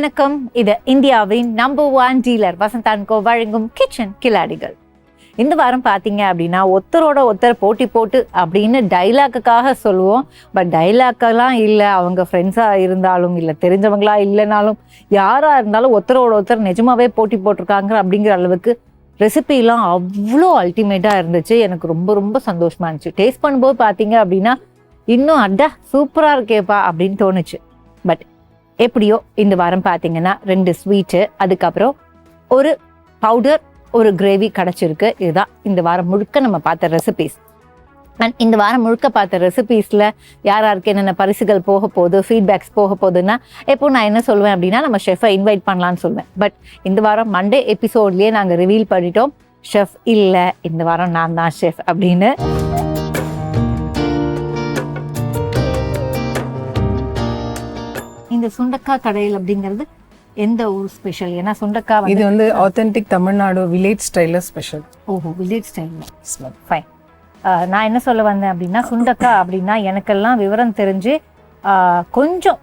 வணக்கம். இது இந்தியாவின் நம்பர் 1 டீலர் வசந்த் & கோ வழங்கும் கிச்சன் கில்லாடிகள். இந்த வாரம் பார்த்தீங்க அப்படின்னா ஒருத்தரோட ஒருத்தர் போட்டி போட்டு அப்படின்னு டைலாக்குக்காக சொல்லுவோம். பட் டைலாக்கெல்லாம் இல்லை, அவங்க ஃப்ரெண்ட்ஸாக இருந்தாலும் இல்லை, தெரிஞ்சவங்களா இல்லைனாலும் யாராக இருந்தாலும் ஒருத்தரோட ஒருத்தர் நிஜமாவே போட்டி போட்டிருக்காங்க அப்படிங்கிற அளவுக்கு ரெசிபிலாம் அவ்வளோ அல்டிமேட்டாக இருந்துச்சு. எனக்கு ரொம்ப ரொம்ப சந்தோஷமாக இருந்துச்சு. டேஸ்ட் பண்ணும்போது பார்த்தீங்க அப்படின்னா இன்னும் அட்டா சூப்பராக இருக்கேப்பா அப்படின்னு தோணுச்சு. பட் எப்படியோ இந்த வாரம் பார்த்தீங்கன்னா 2 ஸ்வீட்டு, அதுக்கப்புறம் ஒரு பவுடர், ஒரு கிரேவி கிடச்சிருக்கு. இதுதான் இந்த வாரம் முழுக்க நம்ம பார்த்த ரெசிபீஸ். அண்ட் இந்த வாரம் முழுக்க பார்த்த ரெசிபீஸில் யாருக்கு என்னென்ன பரிசுகள் போக போகுது, ஃபீட்பேக்ஸ் போக போகுதுன்னா எப்போ நான் என்ன சொல்லுவேன் அப்படின்னா நம்ம ஷெஃபை இன்வைட் பண்ணலான்னு சொல்லுவேன். பட் இந்த வாரம் மண்டே எபிசோட்லேயே நாங்கள் ரிவீல் பண்ணிட்டோம், ஷெஃப் இல்லை, இந்த வாரம் நான் தான் ஷெஃப் அப்படின்னு. இந்த சுண்டக்காய் கடையில் அப்படிங்கிறது எந்த ஊர் ஸ்பெஷல்? ஏன்னா சுண்டக்காய் இது வந்து ஆத்தென்டிக் தமிழ்நாடு வில்லேஜ் ஸ்டைலில் ஸ்பெஷல். ஓஹோ, வில்லேஜ் ஸ்டைலில். ஃபைன். நான் என்ன சொல்ல வந்தேன் அப்படின்னா சுண்டக்காய் அப்படின்னா எனக்கெல்லாம் விவரம் தெரிஞ்சு கொஞ்சம்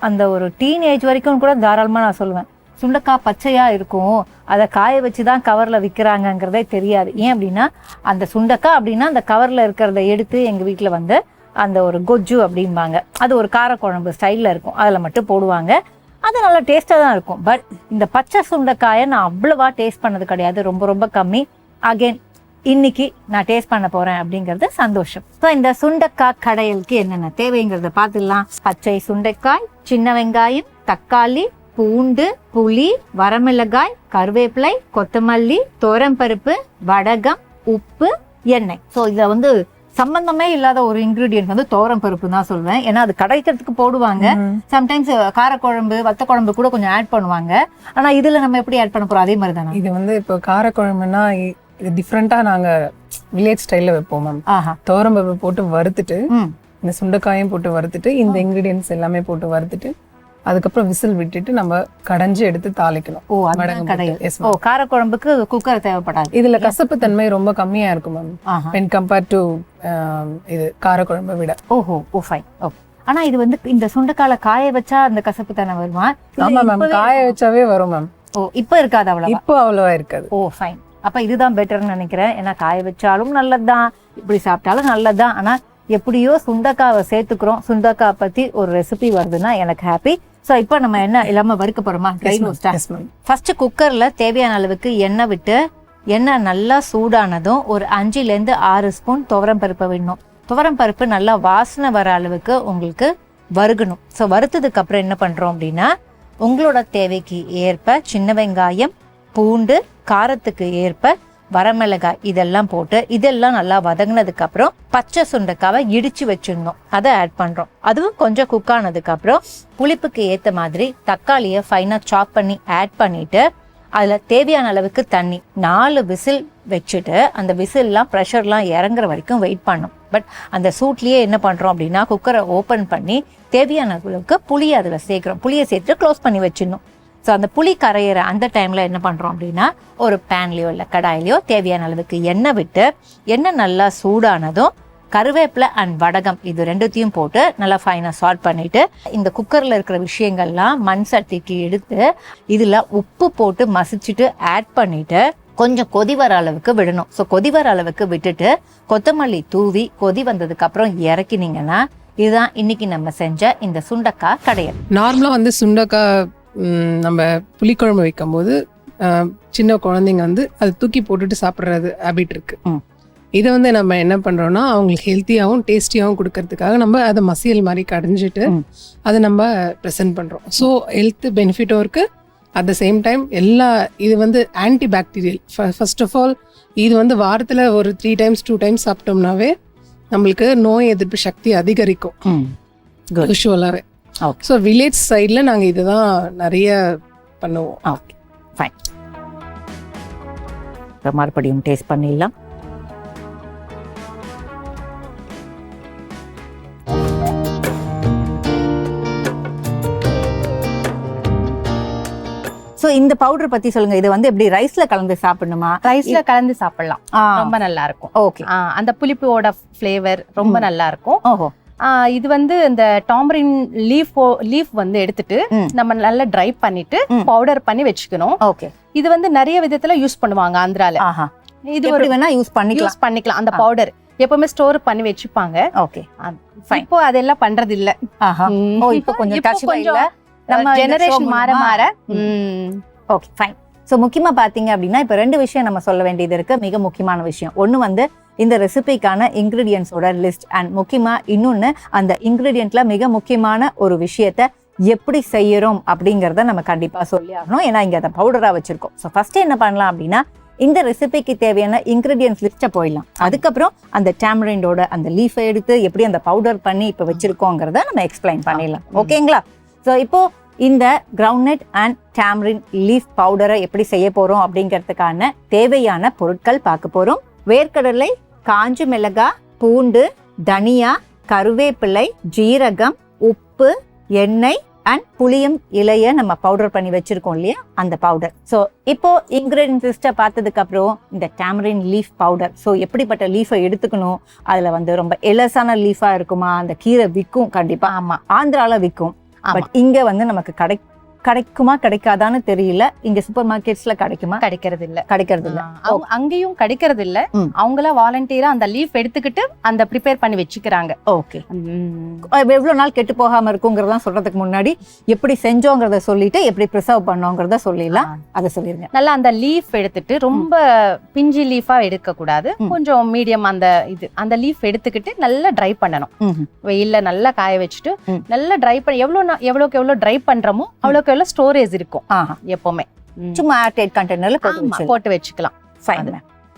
அந்த ஒரு டீனேஜ் வரைக்கும் கூட தாராளமாக நான் சொல்லுவேன். சுண்டக்காய் பச்சையாக இருக்கும், அதை காய வச்சு தான் கவரில் விற்கிறாங்கங்கிறதே தெரியாது. ஏன் அப்படின்னா அந்த சுண்டக்காய் அப்படின்னா அந்த கவரில் இருக்கிறத எடுத்து எங்கள் வீட்டில் வந்து அந்த ஒரு கொஜ்ஜு அப்படிம்பாங்க, அது ஒரு காரக்குழம்பு ஸ்டைலில் இருக்கும், அதில் மட்டும் போடுவாங்க. அது நல்லா டேஸ்ட்டாக தான் இருக்கும். பட் இந்த பச்சை சுண்டைக்காயை நான் அவ்வளவா டேஸ்ட் பண்ணது கிடையாது, ரொம்ப ரொம்ப கம்மி. அகெயின் இன்னைக்கு நான் டேஸ்ட் பண்ண போகிறேன் அப்படிங்கிறது சந்தோஷம். ஸோ இந்த சுண்டைக்காய் கடையலுக்கு என்னென்ன தேவைங்கிறத பார்த்துடலாம். பச்சை சுண்டைக்காய், சின்ன வெங்காயம், தக்காளி, பூண்டு, புளி, வரமிளகாய், கருவேப்பிலை, கொத்தமல்லி, துவரம்பருப்பு, வடகம், உப்பு, எண்ணெய். ஸோ இதில் வந்து சம்பந்தமே இல்லாத ஒரு இன்கிரீடியன்ட் வந்து துவரம் பருப்பு தான் சொல்வேன். ஏன்னா அது கடைக்கிறதுக்கு போடுவாங்க, சம்டைம்ஸ் காரக்குழம்பு வத்த குழம்பு கூட கொஞ்சம் ஆட் பண்ணுவாங்க. ஆனா இதுல நம்ம எப்படி ஆட் பண்ண போறோம் அதே மாதிரி தானே. இது வந்து இப்போ காரக்குழம்புனா இது டிஃப்ரெண்டா நாங்க வில்லேஜ் ஸ்டைல்ல வைப்போம் மேம். துவரம் பருப்பு போட்டு வறுத்துட்டு, இந்த சுண்டைக்காயும் போட்டு வறுத்துட்டு, இந்த இன்கிரீடியன்ஸ் எல்லாமே போட்டு வறுத்துட்டு, அதுக்கப்புறம் விசில் விட்டுட்டு நம்ம கடைஞ்சு எடுத்து தாளிக்கணும். ஓ, அதான் கடையல். ஓ, காரக்குழம்புக்கு குக்கர் தேவைப்படாது. இதுல கசப்பு தன்மை ரொம்ப கம்மியா இருக்கும் மேம் when compared to இது காரக்குழம்பை விட. ஓஹோ, ஓ ஃபைன். ஓகே. ஆனா இது வந்து இந்த சுண்டைக்கால காய வச்சா அந்த கசப்பு தன்மை வருமா? ஆமா மேம், காய வச்சாவே வரும் மேம். ஓ, இப்போ இருக்காது அவ்வளவு? இப்போ அவ்வளவா இருக்காது. ஓ ஃபைன். அப்ப இதுதான் பெட்டர்னு நினைக்கிறேன். ஏன்னா காய வச்சாலும் நல்லதுதான், இப்படி சாப்பிட்டாலும் நல்லதுதான். ஆனா எப்படியோ சுண்டைக்காவை சேர்த்துக்கிறோம். சுண்டைக்காய் பத்தி ஒரு ரெசிபி வருதுன்னா எனக்கு ஹாப்பி. ஸோ இப்போ நம்ம என்ன இல்லாம வறுக்க போறோமா? ஃபர்ஸ்ட் குக்கர்ல தேவையான அளவுக்கு எண்ணெய் விட்டு, எண்ணெய் நல்லா சூடானதும் ஒரு 5லேருந்து 6 ஸ்பூன் துவரம் பருப்பை விடணும். துவரம் பருப்பு நல்லா வாசனை வர அளவுக்கு உங்களுக்கு வறுக்கணும். ஸோ வறுத்ததுக்கு அப்புறம் என்ன பண்றோம் அப்படின்னா உங்களோட தேவைக்கு ஏற்ப சின்ன வெங்காயம், பூண்டு, காரத்துக்கு ஏற்ப வரமிளகாய் இதெல்லாம் போட்டு இதெல்லாம் நல்லா வதங்கினதுக்கு அப்புறம் பச்சை சுண்டைக்காவை இடிச்சு வச்சிடணும், அதை ஆட் பண்றோம். அதுவும் கொஞ்சம் குக் ஆனதுக்கு அப்புறம் புளிப்புக்கு ஏத்த மாதிரி தக்காளியை ஃபைனா சாப் பண்ணி ஆட் பண்ணிட்டு அதுல தேவையான அளவுக்கு தண்ணி 4 விசில் வச்சுட்டு அந்த விசில்லாம் ப்ரெஷர்லாம் இறங்குற வரைக்கும் வெயிட் பண்ணும். பட் அந்த சூட்லயே என்ன பண்றோம் அப்படின்னா குக்கரை ஓப்பன் பண்ணி தேவையான அளவுக்கு புளியை அதுல சேர்க்கிறோம். புளியை சேர்த்து க்ளோஸ் பண்ணி வச்சிடணும். ஸோ அந்த புளி கரையிற அந்த டைமில் என்ன பண்ணுறோம் அப்படின்னா ஒரு பேன்லேயோ இல்லை கடாயிலையோ தேவையான அளவுக்கு எண்ணெய் விட்டு, எண்ணெய் நல்லா சூடானதும் கருவேப்பிலை அண்ட் வடகம் இது 2த்தையும் போட்டு நல்லா ஃபைனாக சால்ட் பண்ணிவிட்டு இந்த குக்கரில் இருக்கிற விஷயங்கள்லாம் மண் சட்டிக்கு எடுத்து இதில் உப்பு போட்டு மசிச்சுட்டு ஆட் பண்ணிவிட்டு கொஞ்சம் கொதி வர அளவுக்கு விடணும். ஸோ கொதி வர அளவுக்கு விட்டுட்டு கொத்தமல்லி தூவி கொதி வந்ததுக்கு அப்புறம் இறக்கினீங்கன்னா இதுதான் இன்னைக்கு நம்ம செஞ்ச இந்த சுண்டைக்காய் கடையல். நார்மலாக வந்து சுண்டைக்காய் நம்ம புளிக்குழம்பு வைக்கும் போது சின்ன குழந்தைங்க வந்து அது தூக்கி போட்டுட்டு சாப்பிட்றது ஹேபிட் இருக்கு. இதை வந்து நம்ம என்ன பண்றோம்னா அவங்களுக்கு ஹெல்த்தியாகவும் டேஸ்டியாகவும் கொடுக்கறதுக்காக நம்ம அதை மசியல் மாதிரி கடைஞ்சிட்டு அதை நம்ம ப்ரெசென்ட் பண்றோம். ஸோ ஹெல்த் பெனிஃபிட்டும் இருக்கு, அட் த சேம் டைம் இது வந்து antibacterial. First of all இது வந்து வாரத்தில் ஒரு 3 டைம்ஸ் 2 டைம்ஸ் சாப்பிட்டோம்னாவே நம்மளுக்கு நோய் எதிர்ப்பு சக்தி அதிகரிக்கும் யூஷுவலாகவே. ஸோ வில்லேஜ் சைடில் நாங்கள் இதுதான் நிறைய பண்ணுவோம். Okay fine. மறுபடியும் டேஸ்ட் பண்ணிடலாம். ஸோ இந்த பவுடர் பத்தி சொல்லுங்க. இது வந்து எப்படி ரைஸ்ல கலந்து சாப்பிடணுமா? ரைஸ்ல கலந்து சாப்பிடலாம், ரொம்ப நல்லா இருக்கும். ஓகே. அந்த புளிப்போட ஃப்ளேவர் ரொம்ப நல்லா இருக்கும். ஓஹோ. இது வந்து இந்த டாமரின் லீஃப் வந்து எடுத்துட்டு நம்ம நல்லா ட்ரை பண்ணிட்டு பவுடர் பண்ணி வச்சுக்கணும். ஓகே. இது வந்து நிறைய விதத்துல யூஸ் பண்ணுவாங்க ஆந்திரால. இது ஒரு வேணா யூஸ் பண்ணிக்கலாம். அந்த பவுடர் எப்பவுமே ஸ்டோர் பண்ணி வச்சுப்பாங்க. ஓகே. இப்போ அதெல்லாம் பண்றது இல்ல. இப்போ கொஞ்சம் டச் இல்ல. நம்ம ஜெனரேஷன் மாற. Okay fine. ஸோ முக்கியமாக பார்த்தீங்க அப்படின்னா இப்போ 2 விஷயம் நம்ம சொல்ல வேண்டியது இருக்கு. மிக முக்கியமான விஷயம் ஒன்று வந்து இந்த ரெசிபிக்கான இன்க்ரீடியன்ஸோட லிஸ்ட், அண்ட் முக்கியமாக இன்னொன்று அந்த இன்க்ரீடியண்ட்ல மிக முக்கியமான ஒரு விஷயத்த எப்படி செய்யறோம் அப்படிங்கிறத நம்ம கண்டிப்பாக சொல்லி ஆகணும். ஏன்னா இங்கே அதை பவுடராக வச்சிருக்கோம். ஸோ ஃபர்ஸ்ட் என்ன பண்ணலாம் அப்படின்னா இந்த ரெசிபிக்கு தேவையான இன்க்ரீடியன்ஸ் லிஸ்ட்டை போயிடலாம். அதுக்கப்புறம் அந்த டேமரிண்டோட அந்த லீஃபை எடுத்து எப்படி அந்த பவுடர் பண்ணி இப்போ வச்சிருக்கோங்கிறத நம்ம எக்ஸ்பிளைன் பண்ணிடலாம். ஓகேங்களா? ஸோ இப்போ இந்த கிரவுண்ட்நட் அண்ட் டேமரின் லீஃப் பவுடரை எப்படி செய்ய போறோம் அப்படிங்கிறதுக்கான தேவையான பொருட்கள் பார்க்க போறோம். வேர்க்கடலை, காஞ்ச மிளகாய், பூண்டு, தனியா, கருவேப்பிலை, ஜீரகம், உப்பு, எண்ணெய் அண்ட் புளியம் இலைய நம்ம பவுடர் பண்ணி வச்சிருக்கோம் இல்லையா, அந்த பவுடர். ஸோ இப்போ இன்கிரீடியன்ஸ் லிஸ்ட்டை பார்த்ததுக்கு அப்புறம் இந்த டேமரின் லீஃப் பவுடர், ஸோ எப்படிப்பட்ட லீஃபை எடுத்துக்கணும், அதில் வந்து ரொம்ப எலசான லீஃபா இருக்குமா, அந்த கீரை விற்கும் கண்டிப்பா. ஆமா, ஆந்திரால விற்கும். பட் இங்க வந்து நமக்கு கிடைக்குமா கிடைக்காதான்னு தெரியல. இங்க சூப்பர் மார்க்கெட்ஸ்ல கிடைக்கிறது இல்ல. அங்கேயும் கிடைக்கிறது இல்ல. அவங்கள வாலண்டியரா அந்த லீஃப் எடுத்துக்கிட்டு அந்த ப்ரிப்பேர் பண்ணி வச்சுக்கிறாங்க. ஓகே. எவ்வளவு நாள் கெட்டு போகாம இருக்குங்கிறதெல்லாம் சொல்றதுக்கு முன்னாடி எப்படி செஞ்சோங்கிறத சொல்லிட்டு எப்படி ப்ரிசர்வ் பண்ணோங்கிறத சொல்லிடலாம். அதை சொல்லிருங்க. நல்லா அந்த லீஃப் எடுத்துட்டு ரொம்ப பிஞ்சி லீஃபா எடுக்க கூடாது, கொஞ்சம் மீடியம் அந்த லீஃப் எடுத்துக்கிட்டு நல்லா ட்ரை பண்ணணும். வெயில்ல நல்லா காய வச்சுட்டு நல்லா ட்ரை பண்ணி எவ்வளவுக்கு எவ்வளவு ட்ரை பண்றோமோ அவ்வளவுக்கு எவ்வளவு ஸ்டோரேஜ் இருக்கும் எப்பவுமே. சும்மா ஏர்டைட் கண்டெய்னர்ல போட்டு வச்சுக்கலாம். ஃபைன்.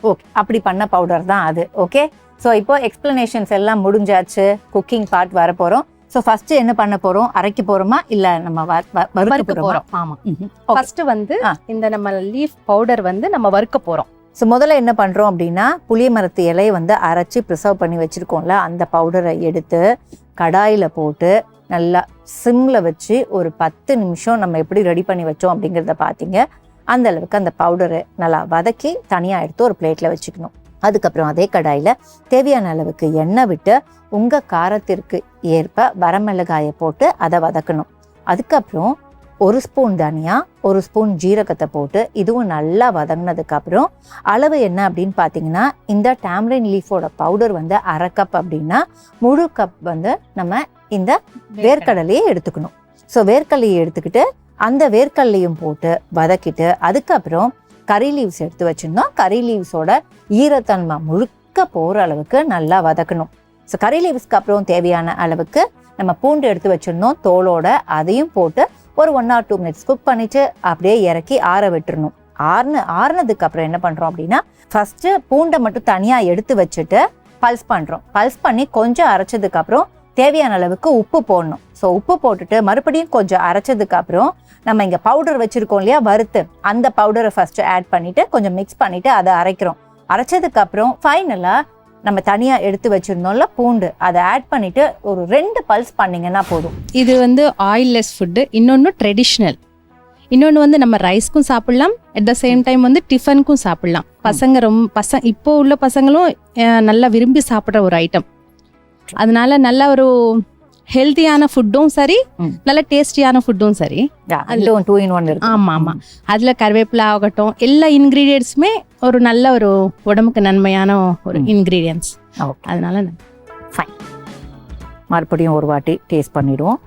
ஓகே. அப்படி பண்ண பவுடர் தான் அது. ஓகே. ஸோ இப்போ எக்ஸ்பிளனேஷன்ஸ் எல்லாம் முடிஞ்சாச்சு. குக்கிங் பார்ட் வர போறோம். ஸோ ஃபர்ஸ்ட் என்ன பண்ண போறோம்? அரைக்க போறோமா இல்ல நம்ம வறுக்க போறோம்? ஆமா. ஃபர்ஸ்ட் வந்து இந்த நம்ம லீஃப் பவுடர் வந்து நம்ம வறுக்க போறோம். ஸோ முதல்ல என்ன பண்றோம் அப்படின்னா புளிய மரத்து இலையை வந்து அரைச்சி ப்ரிசர்வ் பண்ணி வச்சிருக்கோம்ல, அந்த பவுடரை எடுத்து கடாயில போட்டு நல்லா சிம்ல வச்சு ஒரு 10 நிமிஷம் நம்ம எப்படி ரெடி பண்ணி வச்சோம் அப்படிங்கிறத பார்த்தீங்க. அந்த அளவுக்கு அந்த பவுடரை நல்லா வதக்கி தனியாக எடுத்து ஒரு பிளேட்ல வச்சுக்கணும். அதுக்கப்புறம் அதே கடாயில தேவையான அளவுக்கு எண்ணெய் விட்டு உங்க காரத்திற்கு ஏற்ப வரமிளகாயை போட்டு அதை வதக்கணும். அதுக்கப்புறம் 1 ஸ்பூன் தனியா, 1 ஸ்பூன் ஜீரகத்தை போட்டு இதுவும் நல்லா வதங்கினதுக்கு அப்புறம் அளவு என்ன அப்படின்னு பார்த்தீங்கன்னா, இந்த டேமரின் லீஃபோட பவுடர் வந்து 1/2 கப் அப்படின்னா முழு கப் வந்து நம்ம இந்த வேர்க்கடலையை எடுத்துக்கணும். ஸோ வேர்க்கடலையை எடுத்துக்கிட்டு அந்த வேர்க்கடலையும் போட்டு வதக்கிட்டு அதுக்கப்புறம் கறி லீவ்ஸ் எடுத்து வச்சிருந்தோம். கறி லீவ்ஸோட ஈரத்தன்மை முழுக்க போகிற அளவுக்கு நல்லா வதக்கணும். ஸோ கறி லீவ்ஸ்க்கு அப்புறம் தேவையான அளவுக்கு நம்ம பூண்டு எடுத்து வச்சிருந்தோம் தோலோட, அதையும் போட்டு ஒரு 1 or 2 மினிட்ஸ் குக் பண்ணிட்டு அப்படியே இறக்கி ஆற விட்டுறணும். ஆறுனதுக்கு அப்புறம் என்ன பண்றோம் அப்படின்னா, ஃபர்ஸ்ட் பூண்டை மட்டும் தனியா எடுத்து வச்சுட்டு பல்ஸ் பண்றோம். பல்ஸ் பண்ணி கொஞ்சம் அரைச்சதுக்கு அப்புறம் தேவையான அளவுக்கு உப்பு போடணும். ஸோ உப்பு போட்டுட்டு மறுபடியும் கொஞ்சம் அரைச்சதுக்கு அப்புறம் நம்ம இங்க பவுடர் வச்சிருக்கோம் இல்லையா வறுத்து, அந்த பவுடரை ஃபர்ஸ்ட் ஆட் பண்ணிட்டு கொஞ்சம் மிக்ஸ் பண்ணிட்டு அதை அரைக்கிறோம். அரைச்சதுக்கு அப்புறம் ஃபைனலா நம்ம தனியா எடுத்து வச்சிருந்தோம்ல பூண்டு, அதை ஆட் பண்ணிட்டு ஒரு 2 பல்ஸ் பண்ணீங்கன்னா போதும். இது வந்து ஆயில்லெஸ் ஃபுட்டு. இன்னொன்று ட்ரெடிஷ்னல். இன்னொன்று வந்து நம்ம ரைஸ்க்கும் சாப்பிடலாம், அட் த சேம் டைம் வந்து டிஃபனுக்கும் சாப்பிடலாம். இப்போ உள்ள பசங்களும் நல்லா விரும்பி சாப்பிட்ற ஒரு ஐட்டம். அதனால நல்ல ஒரு ஹெல்த்தியான ஃபுட்டும் சரி, நல்ல டேஸ்டியான ஃபுட்டும் சரி. 2 in 1 இருக்கு. ஆமா ஆமா. அதுல கருவேப்பிலை ஆகட்டும், எல்லா இன்கிரீடியன்ட்ஸுமே ஒரு நல்ல ஒரு உடம்புக்கு நன்மையான ஒரு இன்கிரீடியன்ஸ். அதனால ஃபைன். மறுபடியும் ஒரு வாட்டி டேஸ்ட் பண்ணிடுவோம்.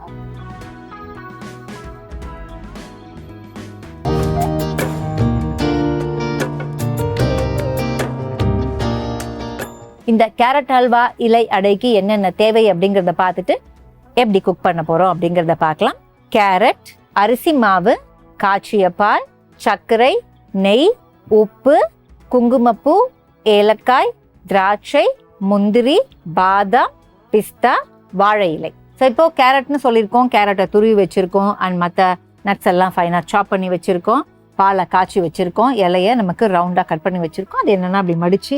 இந்த கேரட் ஹல்வா இலை அடைக்கு என்னென்ன தேவை அப்படிங்கிறத பார்த்துட்டு எப்படி குக் பண்ண போறோம் அப்படிங்கிறத பார்க்கலாம். கேரட், அரிசி மாவு, காய்ச்சிய பால், சர்க்கரை, நெய், உப்பு, குங்குமப்பூ, ஏலக்காய், திராட்சை, முந்திரி, பாதாம், பிஸ்தா, வாழை இலை. ஸோ இப்போ கேரட்னு சொல்லியிருக்கோம், கேரட்டை துருவி வச்சிருக்கோம், அண்ட் மற்ற நட்ஸ் எல்லாம் ஃபைனாக சாப் பண்ணி வச்சிருக்கோம், பாலை காய்ச்சி வச்சிருக்கோம், இலைய நமக்கு ரவுண்டா கட் பண்ணி வச்சிருக்கோம். அது என்னன்னா அப்படி மடிச்சு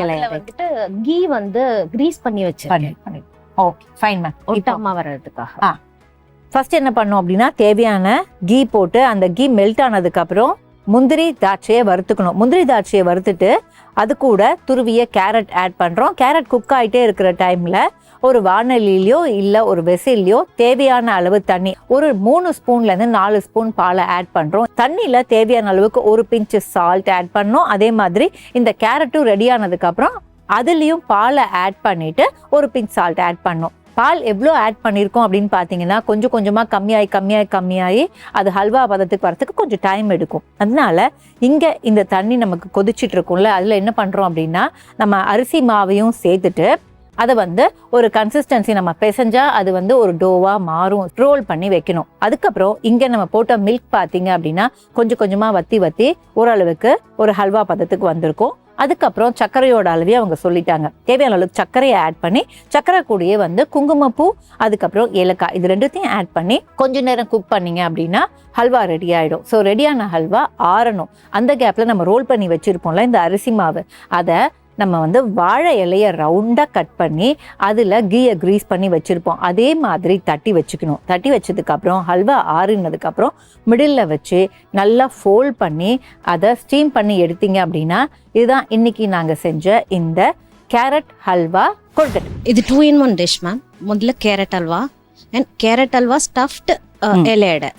இலைய வந்துட்டு கீ வந்து கிரீஸ் பண்ணி வச்சிருக்கேன். Okay fine ma'am. ஒட்டாம வர்றதுக்காக ஃபர்ஸ்ட் என்ன பண்ணோம் அப்படின்னா தேவையான கீ போட்டு அந்த கீ மெல்ட் ஆனதுக்கு அப்புறம் முந்திரி திராட்சையை வறுத்துக்கணும். முந்திரி திராட்சையை வறுத்துட்டு அது கூட துருவிய கேரட் ஆட் பண்ணுறோம். கேரட் குக் ஆகிட்டே இருக்கிற டைமில் ஒரு வானலிலையோ இல்லை ஒரு வெசிலையோ தேவையான அளவு தண்ணி, ஒரு 3 ஸ்பூன்லேருந்து 4 ஸ்பூன் பாலை ஆட் பண்ணுறோம். தண்ணியில் தேவையான அளவுக்கு ஒரு பிஞ்சு சால்ட் ஆட் பண்ணோம். அதே மாதிரி இந்த கேரட்டும் ரெடி ஆனதுக்கப்புறம் அதுலேயும் பாலை ஆட் பண்ணிவிட்டு ஒரு பிஞ்ச் சால்ட் ஆட் பண்ணோம். பால் எவ்வளோ ஆட் பண்ணியிருக்கோம் அப்படின்னு பார்த்தீங்கன்னா கொஞ்சம் கொஞ்சமாக கம்மியாகி அது ஹல்வா பதத்துக்கு வரத்துக்கு கொஞ்சம் டைம் எடுக்கும். அதனால இங்கே இந்த தண்ணி நமக்கு கொதிச்சிட்டு இருக்கும்ல, அதில் என்ன பண்ணுறோம் அப்படின்னா நம்ம அரிசி மாவையும் சேர்த்துட்டு அதை ஒரு கன்சிஸ்டன்சி நம்ம பிசைஞ்சா அது ஒரு டோவாக மாறும். ரோல் பண்ணி வைக்கணும். அதுக்கப்புறம் இங்கே நம்ம போட்ட மில்க் பார்த்தீங்க அப்படின்னா கொஞ்சம் கொஞ்சமாக வத்தி ஓரளவுக்கு ஒரு ஹல்வா பதத்துக்கு வந்திருக்கும். அதுக்கப்புறம் சர்க்கரையோட அளவையும் அவங்க சொல்லிட்டாங்க. தேவையான அளவுக்கு சர்க்கரையை ஆட் பண்ணி சர்க்கரை கூடயே குங்குமப்பூ அதுக்கப்புறம் ஏலக்காய் இது ரெண்டுத்தையும் ஆட் பண்ணி கொஞ்ச நேரம் குக் பண்ணீங்க அப்படின்னா ஹல்வா ரெடி ஆகிடும். ஸோ ரெடியான ஹல்வா ஆறணும். அந்த கேப்பில் நம்ம ரோல் பண்ணி வச்சுருப்போம்ல இந்த அரிசி மாவு, அதை நம்ம வாழை இலையை ரவுண்டாக கட் பண்ணி அதில் கீயை க்ரீஸ் பண்ணி வச்சுருப்போம். அதே மாதிரி தட்டி வச்சுக்கணும். தட்டி வச்சதுக்கப்புறம் ஹல்வா ஆறினதுக்கப்புறம் மிடில் வச்சு நல்லா ஃபோல்ட் பண்ணி அதை ஸ்டீம் பண்ணி எடுத்தீங்க அப்படின்னா இதுதான் இன்னைக்கு நாங்கள் செஞ்ச இந்த கேரட் ஹல்வா கொழுக்கட்டை. இது 2 in 1 டிஷ் மேம். முதல்ல carrot halwa and carrot halwa stuffed இலையடை.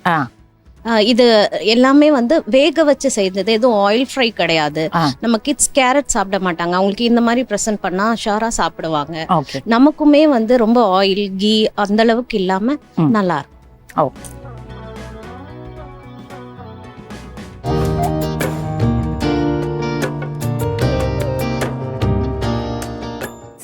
இது எல்லாமே வேக வச்சு செய்தது, எதுவும் ஆயில் ஃப்ரை கிடையாது. நம்ம கிட்ஸ் கேரட் சாப்பிட மாட்டாங்க, அவங்களுக்கு இந்த மாதிரி ப்ரெசென்ட் பண்ணா ஷாரா சாப்பிடுவாங்க. நமக்குமே ரொம்ப ஆயில் கீ அந்த அளவுக்கு இல்லாம நல்லா இருக்கும்.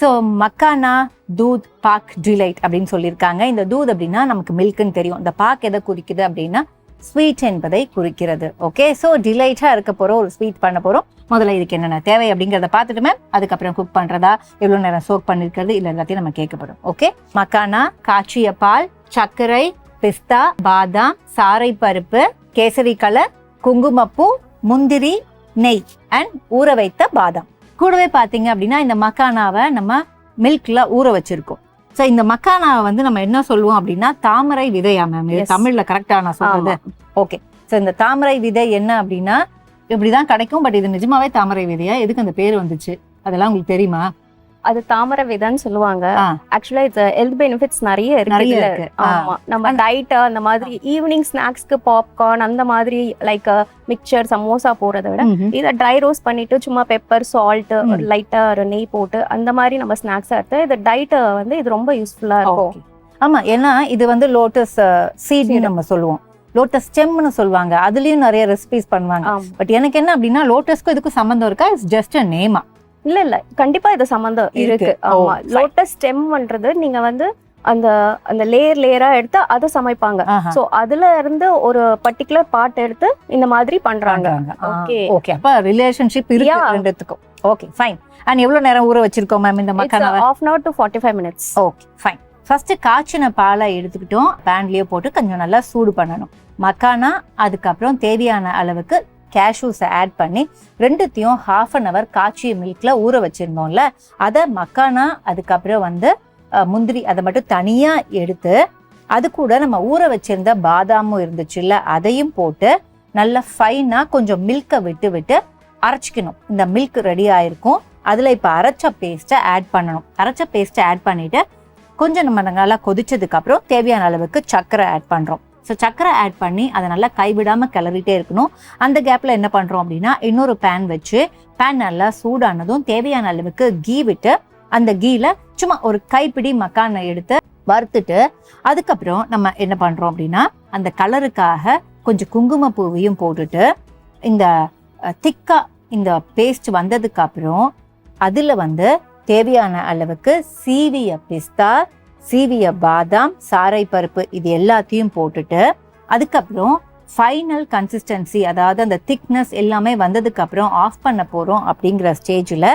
ஸோ மக்கானா தூத் பாக் டிலைட் அப்படின்னு சொல்லியிருக்காங்க. இந்த தூத் அப்படின்னா நமக்கு மில்க்குன்னு தெரியும். இந்த பாக் எதை குறிக்குது அப்படின்னா ஸ்வீட் என்பதை குறிக்கிறது. ஓகே, ஸோ டிலைட்டாக இருக்க போகிறோம், ஒரு ஸ்வீட் பண்ண போகிறோம். முதல்ல இதுக்கு என்னென்ன தேவை அப்படிங்கிறத பார்த்துட்டுமே அதுக்கப்புறம் குக் பண்ணுறதா, எவ்வளோ நேரம் சோக் பண்ணிருக்கிறது, இல்லை எல்லாத்தையும் நம்ம கேட்கப்படும். ஓகே, மக்கானா, காய்ச்சிய பால், சர்க்கரை, பிஸ்தா, பாதாம், சாரை பருப்பு, கேசரி கலர், குங்குமப்பூ, முந்திரி, நெய் அண்ட் ஊற வைத்த பாதாம். கூடவே பார்த்தீங்க அப்படின்னா இந்த மக்கானாவை நம்ம மில்க்ல ஊற வச்சிருக்கோம். ஸோ இந்த மக்கானாவை நம்ம என்ன சொல்லுவோம் அப்படின்னா தாமரை விதையா மேம்? இது தமிழ்ல கரெக்டா நான் சொல்றது? ஓகே. ஸோ இந்த தாமரை விதை என்ன அப்படின்னா இப்படிதான் கிடைக்கும். பட் இது நிஜமாவே தாமரை விதையா? எதுக்கு அந்த பேர் வந்துச்சு அதெல்லாம் உங்களுக்கு தெரியுமா? அது தாமரை விதைன்னு சொல்லுவாங்க. ஆக்சுவலா இது ஹெல்த் பெனிஃபிட்ஸ் நிறைய இருக்கு. ஆமா, நம்ம டைட் அந்த மாதிரி ஈவினிங் ஸ்நாக்ஸ்க்கு பாப்கார்ன் அந்த மாதிரி லைக் மிக்சர் சமோசா போறதை விட இதை ட்ரை ரோஸ்ட் பண்ணிட்டு சும்மா பெப்பர் சால்ட் லைட்டா ஒரு நெய் போட்டு அந்த மாதிரி நம்ம ஸ்நாக்ஸ் எடுத்து இது டைட் இது ரொம்ப யூஸ்ஃபுல்லா இருக்கும். ஆமா, ஏன்னா இது லோட்டஸ் சீட்னு நம்ம சொல்லுவோம், லோட்டஸ் ஸ்டெம்னு சொல்லுவாங்க. அதுலயும் நிறைய ரெசிபிஸ் பண்ணுவாங்க. பட் எனக்கு என்ன அப்படின்னா லோட்டஸ்க்கும் இதுக்கும் சம்பந்தம் இருக்கா? இட்ஸ் ஜஸ்ட் அ நேமா? இல்ல கண்டிப்பா இது சம்பந்தம் இருக்கு. ஆமா, லோட்டஸ் ஸ்டெம்ன்றது நீங்க அந்த அந்த லேயரா எடுத்து அதை சமைப்பாங்க. சோ அதுல இருந்து ஒரு பர்టిక్యులர் பார்ட் எடுத்து இந்த மாதிரி பண்றாங்க. ஓகே ஓகே, அப்ப ரிலேஷன்ஷிப் இருக்கு ரெண்டுத்துக்கும். Okay fine. அண்ட் எவ்வளவு நேரம் ஊற வச்சிருக்கோம் மேம் இந்த மக்கானாவை? 1/2 hour to 45 minutes. Okay fine. First காய்ச்சின பாலை எடுத்துக்கிட்டோம், பேன்லயே போட்டு கொஞ்சம் நல்லா சூடு பண்ணணும். மக்கானா அதுக்கப்புறம் தேவையான அளவுக்கு கேஷ்யூஸை ஆட் பண்ணி ரெண்டுத்தையும் 1/2 hour காய்ச்சிய மில்க்ல ஊற வச்சிருந்தோம்ல, அதை மக்கானா அதுக்கப்புறம் முந்திரி அதை மட்டும் தனியா எடுத்து அது கூட நம்ம ஊற வச்சிருந்த பாதாமும் இருந்துச்சுல்ல அதையும் போட்டு நல்லா ஃபைனா கொஞ்சம் மில்கை விட்டு அரைச்சிக்கணும். இந்த மில்க் ரெடி ஆயிருக்கும். அதுல இப்ப அரைச்ச பேஸ்ட்டை ஆட் பண்ணணும். அரைச்ச பேஸ்ட்டை ஆட் பண்ணிட்டு கொஞ்சம் நம்ம நல்லா கொதிச்சதுக்கு அப்புறம் தேவையான அளவுக்கு சர்க்கரை ஆட் பண்றோம். ஸோ சர்க்கரை ஆட் பண்ணி அதை நல்லா கைவிடாமல் கிளறிட்டே இருக்கணும். அந்த கேப்பில் என்ன பண்ணுறோம் அப்படின்னா இன்னொரு பேன் வச்சு பேன் நல்லா சூடானதும் தேவையான அளவுக்கு கீ விட்டு அந்த கீல சும்மா ஒரு கைப்பிடி மக்கானை எடுத்து வறுத்துட்டு அதுக்கப்புறம் நம்ம என்ன பண்ணுறோம் அப்படின்னா அந்த கலருக்காக கொஞ்சம் குங்குமப்பூவையும் போட்டுட்டு இந்த திக்கா இந்த பேஸ்ட் வந்ததுக்கு அப்புறம் அதில் தேவையான அளவுக்கு சீவிய பிஸ்தா, சீவிய பாதாம், சாரை பருப்பு இது எல்லாத்தையும் போட்டுட்டு அதுக்கப்புறம் ஃபைனல் கன்சிஸ்டன்சி அதாவது அந்த திக்னஸ் எல்லாமே வந்ததுக்கு அப்புறம் ஆஃப் பண்ண போறோம். அப்படிங்கிற ஸ்டேஜில்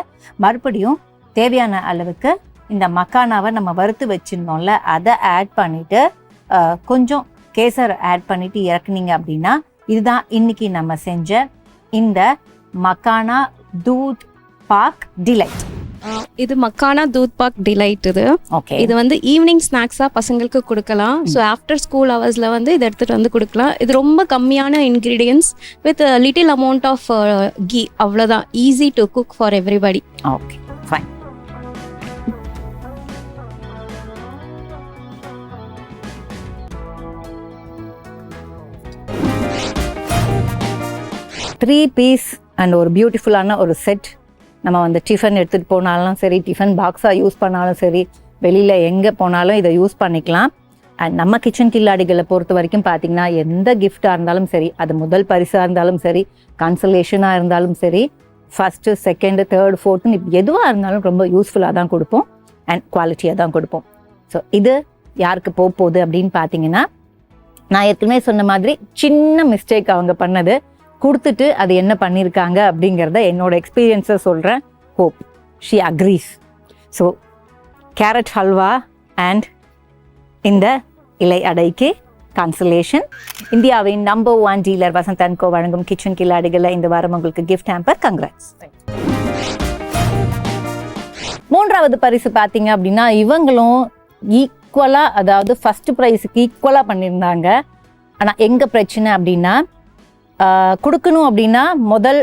மறுபடியும் தேவையான அளவுக்கு இந்த மக்கானாவை நம்ம வறுத்து வச்சிருந்தோம்ல அதை ஆட் பண்ணிட்டு கொஞ்சம் கேசர் ஆட் பண்ணிட்டு இறக்குனீங்க அப்படின்னா இதுதான் இன்னைக்கு நம்ம செஞ்ச இந்த மக்கானா தூத் பாக் டிலைட். இது மக்கானா தூத் பாக் டிலைட் இது. ஓகே. இது வந்து ஈவினிங் ஸ்நாக்ஸாக பசங்களுக்கு கொடுக்கலாம். ஸோ ஆஃப்டர் ஸ்கூல் ஹவர்ஸில் வந்து இதை எடுத்துகிட்டு வந்து கொடுக்கலாம். இது ரொம்ப கம்மியான ingredients with little amount of ghee, அவ்வளோதான். Easy to cook for everybody. Okay fine. Three piece and ஒரு பியூட்டிஃபுல்லான ஒரு செட். நம்ம வந்து டிஃபன் எடுத்துகிட்டு போனாலும் சரி, டிஃபன் பாக்ஸாக யூஸ் பண்ணாலும் சரி, வெளியில் எங்கே போனாலும் இதை யூஸ் பண்ணிக்கலாம். அண்ட் நம்ம கிச்சன் கில்லாடிகளை பொறுத்த வரைக்கும் பார்த்திங்கன்னா எந்த கிஃப்டாக இருந்தாலும் சரி, அது முதல் பரிசாக இருந்தாலும் சரி, கன்சலேஷனாக இருந்தாலும் சரி, ஃபஸ்ட்டு செகண்டு தேர்டு ஃபோர்த்துன்னு எதுவாக இருந்தாலும் ரொம்ப யூஸ்ஃபுல்லாக தான் கொடுப்போம் அண்ட் குவாலிட்டியாக தான் கொடுப்போம். ஸோ இது யாருக்கு போகுது அப்படின்னு பார்த்தீங்கன்னா, நான் ஏற்கனவே சொன்ன மாதிரி சின்ன மிஸ்டேக் அவங்க பண்ணது கொடுத்துட்டு அது என்ன பண்ணியிருக்காங்க அப்படிங்கிறத என்னோட எக்ஸ்பீரியன்ஸை சொல்கிறேன். Hope she agrees. So carrot halwa and இந்த இலை அடைக்கு கான்சலேஷன். இந்தியாவின் number 1 dealer Vasanth and co வழங்கும் கிச்சன் கில்லாடிகளை இந்த வாரம் உங்களுக்கு கிஃப்ட் ஹேம்பர். கங்க்ராட்ஸ். மூன்றாவது பரிசு பார்த்தீங்க அப்படின்னா, இவங்களும் ஈக்குவலாக, அதாவது ஃபர்ஸ்ட் ப்ரைஸுக்கு ஈக்குவலாக பண்ணியிருந்தாங்க. ஆனால் எங்கே பிரச்சனை அப்படின்னா, கொடுக்கணும் அப்படின்னா முதல்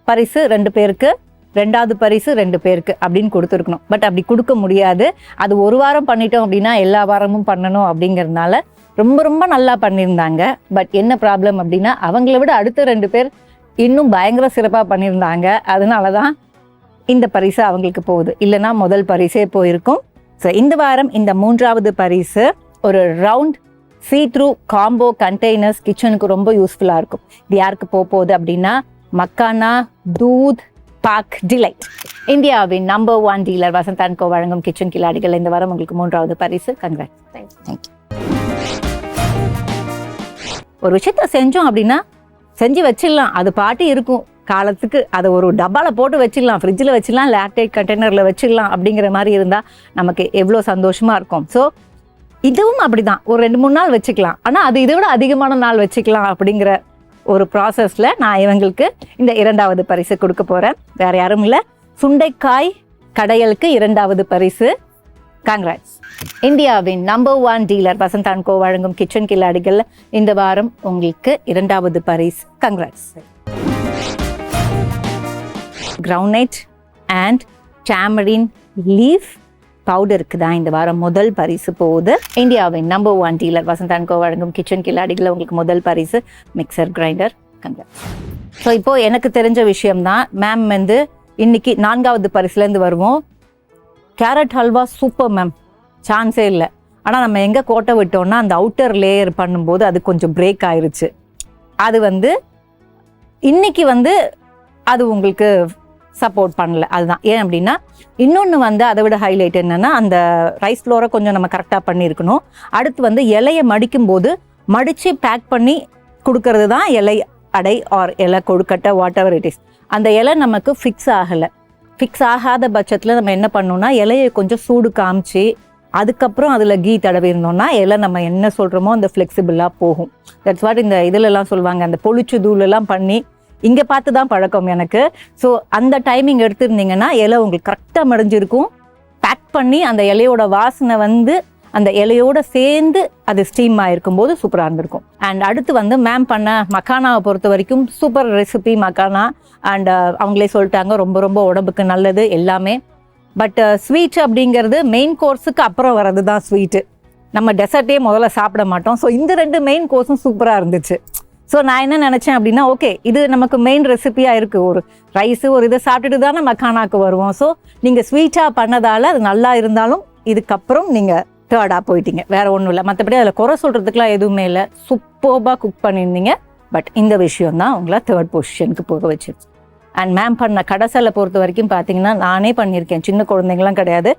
பரிசு 2 பேருக்கு, 2வது பரிசு 2 பேருக்கு அப்படின்னு கொடுத்துருக்கணும். பட் அப்படி கொடுக்க முடியாது. அது ஒரு வாரம் பண்ணிட்டோம் அப்படின்னா எல்லா வாரமும் பண்ணணும் அப்படிங்கிறதுனால ரொம்ப ரொம்ப நல்லா பண்ணியிருந்தாங்க. பட் என்ன ப்ராப்ளம் அப்படின்னா, அவங்கள விட அடுத்த 2 பேர் இன்னும் பயங்கர சிறப்பாக பண்ணியிருந்தாங்க. அதனால தான் இந்த பரிசு அவங்களுக்கு போகுது. இல்லைன்னா முதல் பரிசே போயிருக்கும். ஸோ இந்த வாரம் இந்த 3வது பரிசு ஒரு ரவுண்ட் see-through காம்போ கண்டெய்னர்ஸ். கிச்சனுக்கு ரொம்ப யூஸ்ஃபுல்லாக இருக்கும். இது யாருக்கு போகுது அப்படின்னா, மக்கானா தூத் பாக் டிலைட். இந்தியாவின் number 1 dealer Vasanth and co வழங்கும் கிச்சன் கில்லாடிகள் இந்த வாரம் உங்களுக்கு 3வது பரிசு. கங்க்ராட்ஸ். தேங்க்யூ. ஒரு விஷயத்த செஞ்சோம் அப்படின்னா செஞ்சு வச்சிடலாம், அது பாட்டி இருக்கும் காலத்துக்கு. அதை ஒரு டப்பாவில் போட்டு வச்சிடலாம், ஃப்ரிட்ஜில் வச்சிடலாம், லேட்டேட் கண்டெய்னரில் வச்சிடலாம் அப்படிங்கிற மாதிரி இருந்தால் நமக்கு எவ்வளோ சந்தோஷமாக இருக்கும். ஸோ இதுவும் அப்படிதான், ஒரு 2-3 நாள் வச்சுக்கலாம். ஆனால் அது இதை விட அதிகமான நாள் வச்சுக்கலாம் அப்படிங்கிற ஒரு ப்ராசஸில் நான் இவங்களுக்கு இந்த 2வது பரிசு கொடுக்க போகிறேன். வேறு யாரும் இல்லை, சுண்டைக்காய் கடையலுக்கு 2வது பரிசு. காங்க்ராட்ஸ். இந்தியாவின் number 1 dealer Vasanth and co வழங்கும் கிச்சன் கில்லாடிகள் இந்த வாரம் உங்களுக்கு 2வது பரிசு. Congrats. Groundnut and tamarind leaf பவுடருக்கு தான் இந்த வாரம் முதல் பரிசு போகுது. இந்தியாவின் number 1 dealer Vasanth and co வழங்கும் கிச்சன் கில்லாடிகள் உங்களுக்கு முதல் பரிசு மிக்சர் கிரைண்டர். கங்க்ராட்ஸ். ஸோ இப்போது எனக்கு தெரிஞ்ச விஷயம்தான். மேம் வந்து இன்னைக்கு 4வது பரிசுலேருந்து வருவோம். கேரட் ஹல்வா சூப்பர் மேம், சான்ஸே இல்லை. ஆனால் நம்ம எங்கே கோட்டை விட்டோம்னா அந்த அவுட்டர் லேயர் பண்ணும்போது அது கொஞ்சம் பிரேக் ஆயிருச்சு. அது வந்து இன்னைக்கு வந்து அது உங்களுக்கு சப்போர்ட் பண்ணல. அதுதான் ஏன் அப்படின்னா, இன்னொன்று வந்து அதை விட ஹைலைட் என்னென்னா, அந்த ரைஸ் ஃப்ளோரை கொஞ்சம் நம்ம கரெக்டாக பண்ணியிருக்கணும். அடுத்து வந்து இலையை மடிக்கும் போது மடித்து பேக் பண்ணி கொடுக்கறது தான் இலை அடை ஆர் இலை கொழுக்கட்டை, வாட் எவர் இட் இஸ். அந்த இலை நமக்கு ஃபிக்ஸ் ஆகலை. ஃபிக்ஸ் ஆகாத பட்சத்தில் நம்ம என்ன பண்ணோம்னா, இலையை கொஞ்சம் சூடு காமிச்சு அதுக்கப்புறம் அதில் கீ தடவி இருந்தோம்னா இலை நம்ம என்ன சொல்கிறோமோ அந்த ஃப்ளெக்சிபிளாக போகும். தட்ஸ் வாட் இந்த இதிலெல்லாம் சொல்லுவாங்க, அந்த பொழிச்சு தூளெல்லாம் பண்ணி இங்கே பார்த்து தான் பழக்கம் எனக்கு. ஸோ அந்த டைமிங் எடுத்துருந்தீங்கன்னா இலை உங்களுக்கு கரெக்டாக மடிஞ்சிருக்கும். பேக் பண்ணி அந்த இலையோட வாசனை வந்து அந்த இலையோட சேர்ந்து அது ஸ்டீம் ஆகிருக்கும் போது சூப்பராக இருந்திருக்கும். அண்ட் அடுத்து வந்து மேம் பண்ண மக்கானாவை பொறுத்த வரைக்கும் சூப்பர் ரெசிபி மக்கானா. அண்ட் அவங்களே சொல்லிட்டாங்க ரொம்ப ரொம்ப உடம்புக்கு நல்லது எல்லாமே. பட் ஸ்வீட் அப்படிங்கிறது மெயின் கோர்ஸுக்கு அப்புறம் வர்றது தான் ஸ்வீட்டு. நம்ம டெசர்ட்டே முதல்ல சாப்பிட மாட்டோம். ஸோ இந்த 2 மெயின் கோர்ஸும் சூப்பராக இருந்துச்சு. ஸோ நான் என்ன நினச்சேன் அப்படின்னா, ஓகே இது நமக்கு மெயின் ரெசிபியாக இருக்குது, ஒரு ரைஸு ஒரு இதை சாப்பிட்டுட்டு தானே மக்கானாக்கு வருவோம். ஸோ நீங்கள் ஸ்வீட்டாக பண்ணதால் அது நல்லா இருந்தாலும் இதுக்கப்புறம் நீங்கள் தேர்டாக போயிட்டீங்க, வேறு ஒன்றும் இல்லை. மற்றபடி அதில் குறை சொல்கிறதுக்குலாம் எதுவுமே இல்லை, சூப்பராக குக் பண்ணியிருந்தீங்க. பட் இந்த விஷயம் தான் உங்களை தேர்ட் பொசிஷனுக்கு போக வச்சிருச்சு. அண்ட் மேம் பண்ண கடைசலை பொறுத்த வரைக்கும் பார்த்தீங்கன்னா நானே பண்ணியிருக்கேன், சின்ன குழந்தைங்களாம் கிடையாது.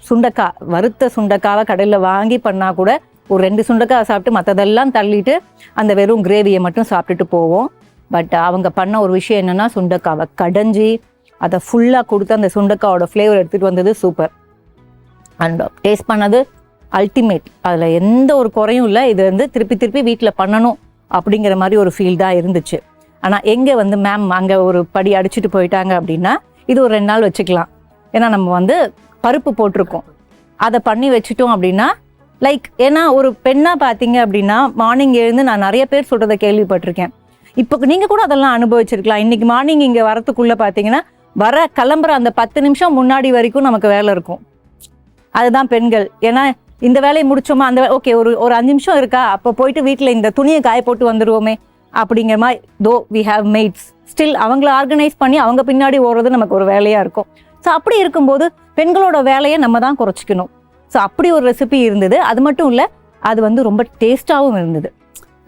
சுண்டைக்காய், வறுத்த சுண்டைக்காவை கடையில் வாங்கி பண்ணால் கூட ஒரு 2 சுண்டைக்காய் சாப்பிட்டு மற்றதெல்லாம் தள்ளிட்டு அந்த வெறும் கிரேவியை மட்டும் சாப்பிட்டுட்டு போவோம். பட் அவங்க பண்ண ஒரு விஷயம் என்னென்னா, சுண்டைக்காவை கடைஞ்சி அதை ஃபுல்லாக கொடுத்து அந்த சுண்டைக்காவோட ஃப்ளேவர் எடுத்துகிட்டு வந்தது சூப்பர். அண்ட் டேஸ்ட் பண்ணது அல்டிமேட், அதில் எந்த ஒரு குறையும் இல்லை. இது வந்து திருப்பி திருப்பி வீட்டில் பண்ணணும் அப்படிங்கிற மாதிரி ஒரு ஃபீல் தான் இருந்துச்சு. ஆனால் எங்கே வந்து மேம் அங்கே ஒரு படி அடிச்சுட்டு போயிட்டாங்க அப்படின்னா, இது ஒரு 2 நாள் வச்சுக்கலாம், ஏன்னா நம்ம வந்து பருப்பு போட்டிருக்கோம், அதை பண்ணி வச்சுட்டோம் அப்படின்னா லைக், ஏன்னா ஒரு பெண்ணா பார்த்தீங்க அப்படின்னா மார்னிங் எழுந்து நான் நிறைய பேர் சொல்றதை கேள்விப்பட்டிருக்கேன். இப்போ நீங்க கூட அதெல்லாம் அனுபவிச்சிருக்கலாம். இன்னைக்கு மார்னிங் இங்க வரத்துக்குள்ள பார்த்தீங்கன்னா கிளம்புற அந்த 10 நிமிஷம் முன்னாடி வரைக்கும் நமக்கு வேலை இருக்கும். அதுதான் பெண்கள். ஏன்னா இந்த வேலையை முடிச்சோமா, அந்த ஓகே ஒரு 5 நிமிஷம் இருக்கா, அப்போ போயிட்டு வீட்டில் இந்த துணியை காய போட்டு வந்துடுவோமே அப்படிங்கிற மாதிரி. Though we have mates, still அவங்கள ஆர்கனைஸ் பண்ணி அவங்க பின்னாடி ஓடுறது நமக்கு ஒரு வேலையாக இருக்கும். ஸோ அப்படி இருக்கும்போது பெண்களோட வேலையை நம்ம தான் குறைச்சிக்கணும். ஸோ அப்படி ஒரு ரெசிபி இருந்தது. அது மட்டும் இல்லை, அது வந்து ரொம்ப டேஸ்டாகவும் இருந்தது.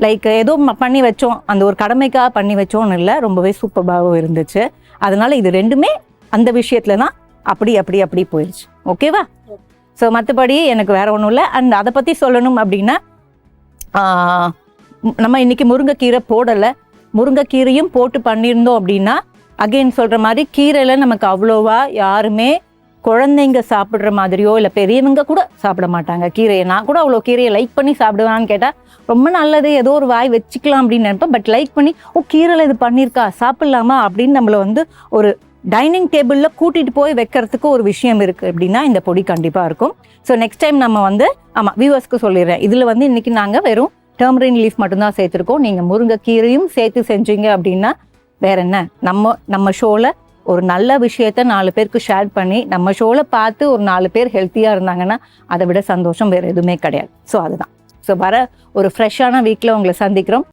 லைக் ஏதோ பண்ணி வச்சோம், அந்த ஒரு கடமைக்காக பண்ணி வச்சோன்னு இல்லை, ரொம்பவே சூப்பராகவும் இருந்துச்சு. அதனால இது ரெண்டுமே அந்த விஷயத்துல தான் அப்படி போயிடுச்சு. ஓகேவா? ஸோ மற்றபடி எனக்கு வேற ஒன்றும் இல்லை. அண்ட் அதை பற்றி சொல்லணும் அப்படின்னா, நம்ம இன்னைக்கு முருங்கைக்கீரை போடலை, முருங்கைக்கீரையும் போட்டு பண்ணியிருந்தோம் அப்படின்னா அகெயின் சொல்கிற மாதிரி கீரையில் நமக்கு அவ்வளோவா யாருமே குழந்தைங்க சாப்பிட்ற மாதிரியோ இல்லை பெரியவங்க கூட சாப்பிட மாட்டாங்க கீரையை. நான் கூட அவ்வளோ கீரையை லைக் பண்ணி சாப்பிடுவான்னு கேட்டால் ரொம்ப நல்லது, ஏதோ ஒரு வாய் வச்சுக்கலாம் அப்படின்னு நினைப்பேன். பட் லைக் பண்ணி கீரையில் இது பண்ணியிருக்கா சாப்பிட்லாமா அப்படின்னு நம்மளை வந்து ஒரு டைனிங் டேபிளில் கூட்டிகிட்டு போய் வைக்கிறதுக்கு ஒரு விஷயம் இருக்குது அப்படின்னா இந்த பொடி கண்டிப்பாக இருக்கும். ஸோ நெக்ஸ்ட் டைம் நம்ம வந்து வியூவர்ஸ்க்கு சொல்லிடுறேன், இதில் வந்து இன்றைக்கி நாங்கள் வெறும் டர்மரின் லீஃப் மட்டும்தான் சேர்த்துருக்கோம். நீங்கள் முருங்கைக்கீரையும் சேர்த்து செஞ்சீங்க அப்படின்னா வேற என்ன, நம்ம ஷோவில் ஒரு நல்ல விஷயத்த 4 பேருக்கு ஷேர் பண்ணி நம்ம ஷோவில் பார்த்து ஒரு 4 பேர் ஹெல்த்தியாக இருந்தாங்கன்னா அதை விட சந்தோஷம் வேறு எதுவுமே கிடையாது. ஸோ அதுதான். ஸோ வர ஒரு ஃப்ரெஷ்ஷான வீக்கில் உங்களை சந்திக்கிறோம்.